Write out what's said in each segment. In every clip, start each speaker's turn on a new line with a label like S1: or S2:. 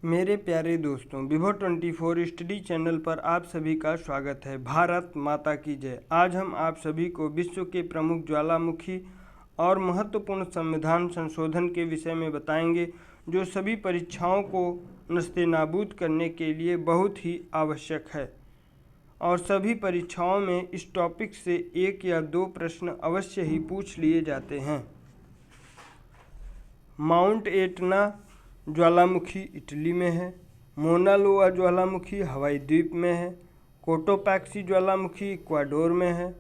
S1: मेरे प्यारे दोस्तों, Vivo24 स्टडी चैनल पर आप सभी का स्वागत है। भारत माता की जय। आज हम आप सभी को विश्व के प्रमुख ज्वालामुखी और महत्वपूर्ण संविधान संशोधन के विषय में बताएंगे, जो सभी परीक्षाओं को नस्तेनाबूद करने के लिए बहुत ही आवश्यक है। और सभी परीक्षाओं में इस टॉपिक से 1 या 2 प्रश्न अवश्य ही पूछ लिए जाते हैं। माउंट एटना ज्वालामुखी इटली में है। मोना लोआ ज्वालामुखी हवाई द्वीप में है। कोटोपैक्सी ज्वालामुखी इक्वाडोर में है।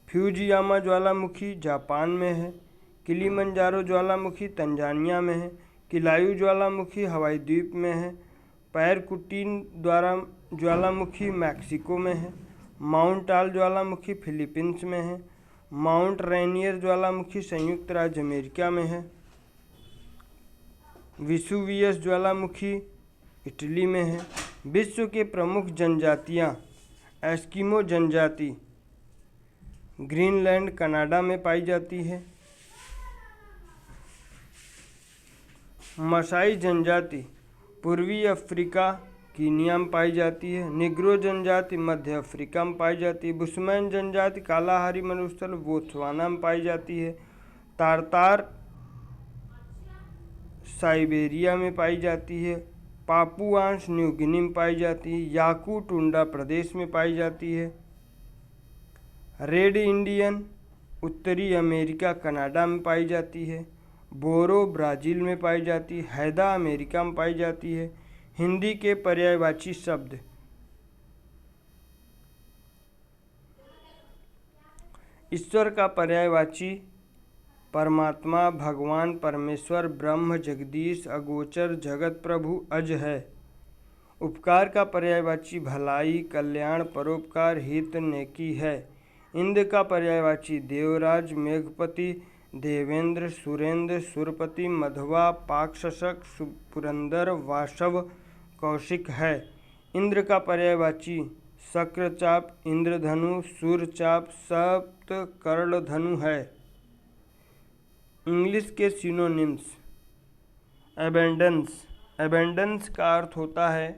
S1: फ्यूजियामा ज्वालामुखी जापान में है। किलिमंजारो ज्वालामुखी तंजानिया में है। किलायू ज्वालामुखी हवाई द्वीप में है। पैरकुटीन द्वारा ज्वालामुखी मैक्सिको में है। माउंट आल ज्वालामुखी फिलीपींस में है। माउंट रेनियर ज्वालामुखी संयुक्त राज्य अमेरिका में है। विसुवियस ज्वालामुखी इटली में है। विश्व के प्रमुख जनजातियां एस्किमो जनजाति ग्रीनलैंड कनाडा में पाई जाती है। मसाई जनजाति पूर्वी अफ्रीका कीनिया में पाई जाती है। निग्रो जनजाति मध्य अफ्रीका में पाई जाती है। बुशमैन जनजाति कालाहारी मरुस्थल बोत्सवाना में पाई जाती है। तारतार साइबेरिया में पाई जाती है। पापुआंश न्यू गिनी में पाई जाती है। याकू टुंडा प्रदेश में पाई जाती है। रेड इंडियन उत्तरी अमेरिका कनाडा में पाई जाती है। बोरो ब्राज़ील में पाई जाती है। हैदा अमेरिका में पाई जाती है। हिंदी के पर्यायवाची शब्द ईश्वर का पर्यायवाची परमात्मा, भगवान, परमेश्वर, ब्रह्म, जगदीश, अगोचर, जगत प्रभु, अज है। उपकार का पर्यायवाची भलाई, कल्याण, परोपकार, हित, नेकी है। इंद्र का पर्यायवाची देवराज, मेघपति, देवेंद्र, सुरेंद्र, सुरपति, मधवा, पाकशशक, पुरंदर, वासव, कौशिक है। इंद्र का पर्यायवाची शक्रचाप, इंद्रधनु, सूर्यचाप, सप्त कर्णधनु है। इंग्लिश के सिनोनिम्स एबेंडेंस। एबेंडेंस का अर्थ होता है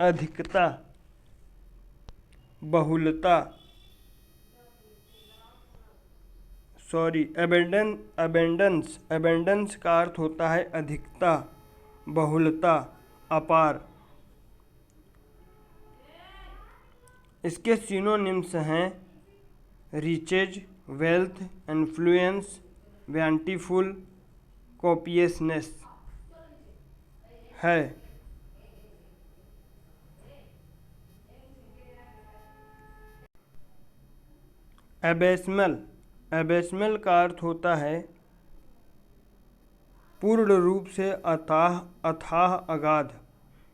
S1: अधिकता, बहुलता। एबेंडेंस का अर्थ होता है अधिकता, बहुलता, अपार। इसके सिनोनिम्स हैं रिचेज, वेल्थ, इन्फ्लुएंस, ब्यूटीफुल, कॉपियसनेस है। एबेस्मल का अर्थ होता है पूर्ण रूप से अथाह अगाध।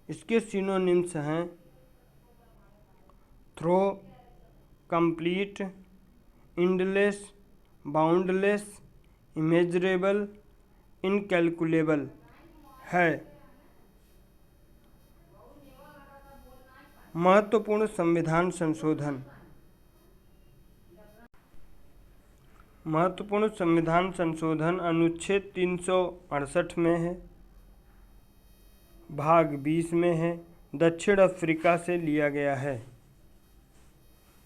S1: इसके सिनोनिम्स हैं thorough, complete, endless, boundless, immeasurable, incalculable है। महत्वपूर्ण संविधान संशोधन। महत्वपूर्ण संविधान संशोधन अनुच्छेद 368 में है, भाग 20 में है, दक्षिण अफ्रीका से लिया गया है।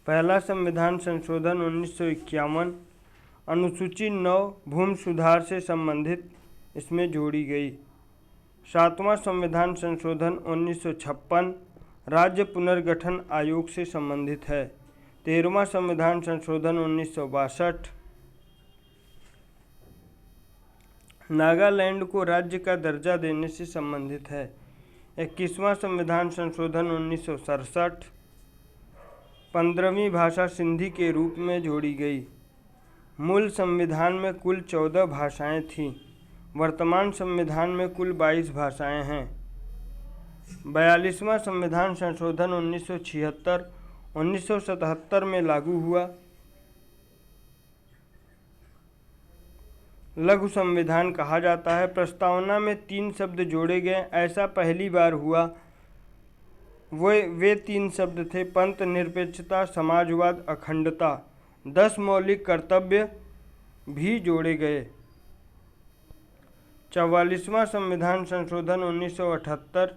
S1: पहला संविधान संशोधन 1951 अनुसूची 9 भूमि सुधार से संबंधित इसमें जोड़ी गई। 7वां संविधान संशोधन 1956 राज्य पुनर्गठन आयोग से संबंधित है। 13वां संविधान संशोधन 1962 नागालैंड को राज्य का दर्जा देने से संबंधित है। 21वां संविधान संशोधन 1967 15वीं भाषा सिंधी के रूप में जोड़ी गई। मूल संविधान में कुल 14 भाषाएं थीं। वर्तमान संविधान में कुल 22 भाषाएं हैं। 42वां संविधान संशोधन 1976 1977 में लागू हुआ। लघु संविधान कहा जाता है। प्रस्तावना में 3 शब्द जोड़े गए, ऐसा पहली बार हुआ। वे 3 शब्द थे पंथ निरपेक्षता, समाजवाद, अखंडता। 10 मौलिक कर्तव्य भी जोड़े गए। 44वां संविधान संशोधन 1978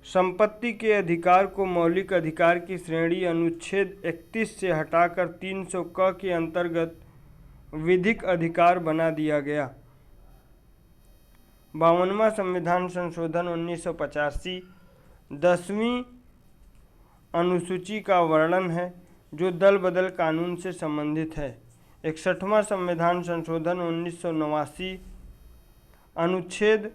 S1: संपत्ति के अधिकार को मौलिक अधिकार की श्रेणी अनुच्छेद 31 से हटाकर 300 क के अंतर्गत विधिक अधिकार बना दिया गया। 52वां संविधान संशोधन 1985 10वीं अनुसूची का वर्णन है जो दल बदल कानून से संबंधित है। 61वां संविधान संशोधन 1989 अनुच्छेद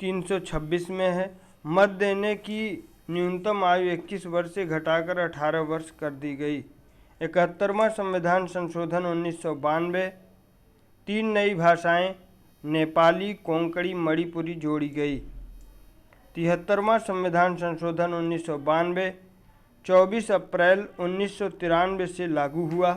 S1: 326 में है। मत देने की न्यूनतम आयु 21 वर्ष से घटाकर 18 वर्ष कर दी गई। 71वां संविधान संशोधन 1992 3 नई भाषाएं नेपाली, कोंकणी, मणिपुरी जोड़ी गई। 73वां संविधान संशोधन 1992 24 अप्रैल 1993 से लागू हुआ।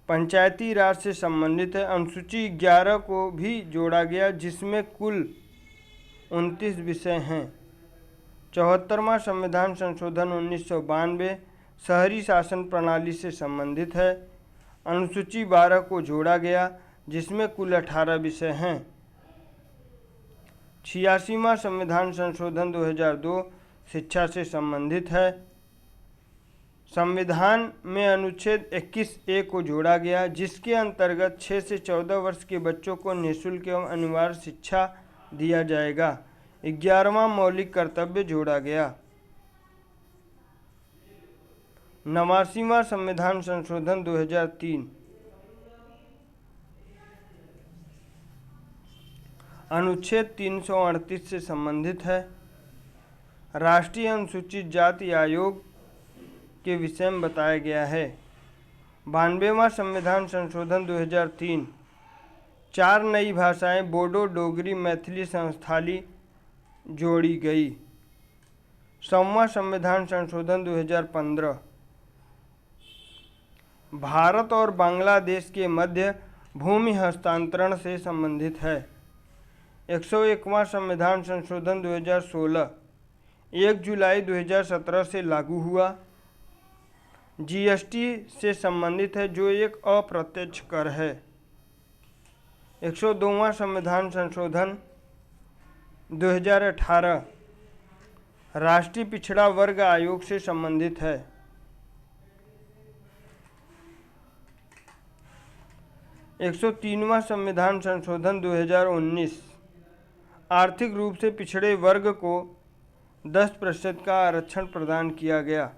S1: पंचायती राज से संबंधित है। अनुसूची 11 को भी जोड़ा गया जिसमें कुल 29 विषय हैं। 74वां संविधान संशोधन 1992 शहरी शासन प्रणाली से संबंधित है। अनुसूची 12 को जोड़ा गया जिसमें कुल 18 विषय हैं। 86वां संविधान संशोधन 2002 शिक्षा से संबंधित है। संविधान में अनुच्छेद 21A को जोड़ा गया जिसके अंतर्गत 6 से 14 वर्ष के बच्चों को निःशुल्क एवं अनिवार्य शिक्षा दिया जाएगा। 11वां मौलिक कर्तव्य जोड़ा गया। 89वां संविधान संशोधन 2003 अनुच्छेद 338 से संबंधित है। राष्ट्रीय अनुसूचित जाति आयोग के विषय में बताया गया है। 92वां संविधान संशोधन 2003 4 नई भाषाएं बोडो, डोगरी, मैथिली, संस्थाली जोड़ी गई। 100वां संविधान संशोधन 2015 भारत और बांग्लादेश के मध्य भूमि हस्तांतरण से संबंधित है। 101वां संविधान संशोधन 2016 1 जुलाई 2017 से लागू हुआ। जीएसटी से संबंधित है जो एक अप्रत्यक्ष कर है। 102वां संविधान संशोधन 2018 राष्ट्रीय पिछड़ा वर्ग आयोग से संबंधित है। 103वां संविधान संशोधन 2019 आर्थिक रूप से पिछड़े वर्ग को 10% का आरक्षण प्रदान किया गया।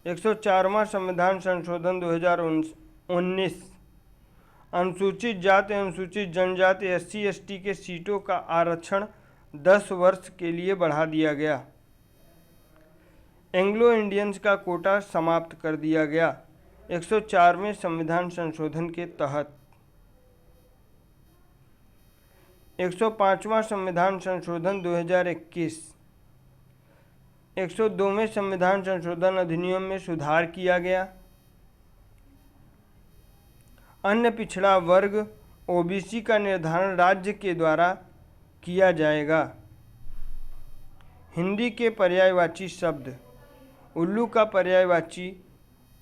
S1: 104वां संविधान संशोधन 2019 अनुसूचित जाति, अनुसूचित जनजाति, SC/ST के सीटों का आरक्षण 10 वर्ष के लिए बढ़ा दिया गया। एंग्लो इंडियंस का कोटा समाप्त कर दिया गया। 104वें संविधान संशोधन के तहत 105वां संविधान संशोधन 2021 102वें संविधान संशोधन अधिनियम में सुधार किया गया। अन्य पिछड़ा वर्ग OBC का निर्धारण राज्य के द्वारा किया जाएगा। हिंदी के पर्यायवाची शब्द उल्लू का पर्यायवाची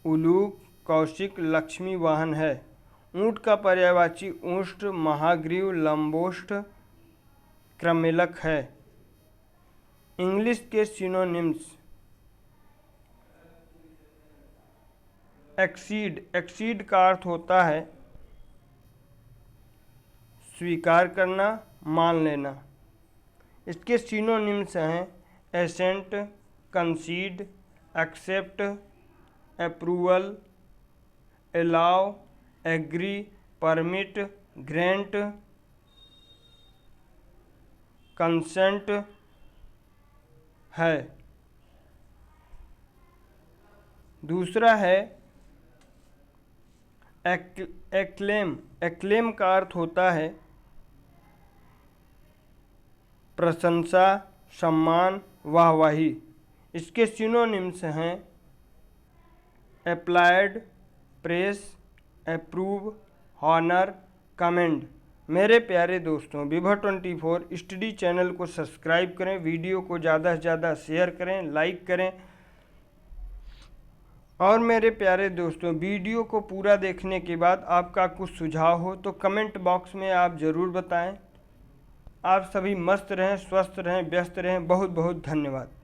S1: उलूक, कौशिक, लक्ष्मी वाहन है। ऊंट का पर्यायवाची ऊष्ट, महाग्रीव, लंबोष्ठ, क्रमिलक है। इंग्लिश के सिनोनिम्स एक्सीड का अर्थ होता है स्वीकार करना, मान लेना। इसके सिनोनिम्स हैं assent, concede, accept, approval, allow, agree, permit, grant, consent है। दूसरा है एक्लेम। एक्लेम का अर्थ होता है प्रशंसा, सम्मान, वाहवाही। इसके सिनोनिम्स हैं applaud, praise, approve, honour, commend. मेरे प्यारे दोस्तों, विभा 24 स्टडी चैनल को सब्सक्राइब करें, वीडियो को ज़्यादा से ज़्यादा शेयर करें, लाइक करें। और मेरे प्यारे दोस्तों, वीडियो को पूरा देखने के बाद आपका कुछ सुझाव हो तो कमेंट बॉक्स में आप ज़रूर बताएं। आप सभी मस्त रहें, स्वस्थ रहें, व्यस्त रहें। बहुत बहुत धन्यवाद।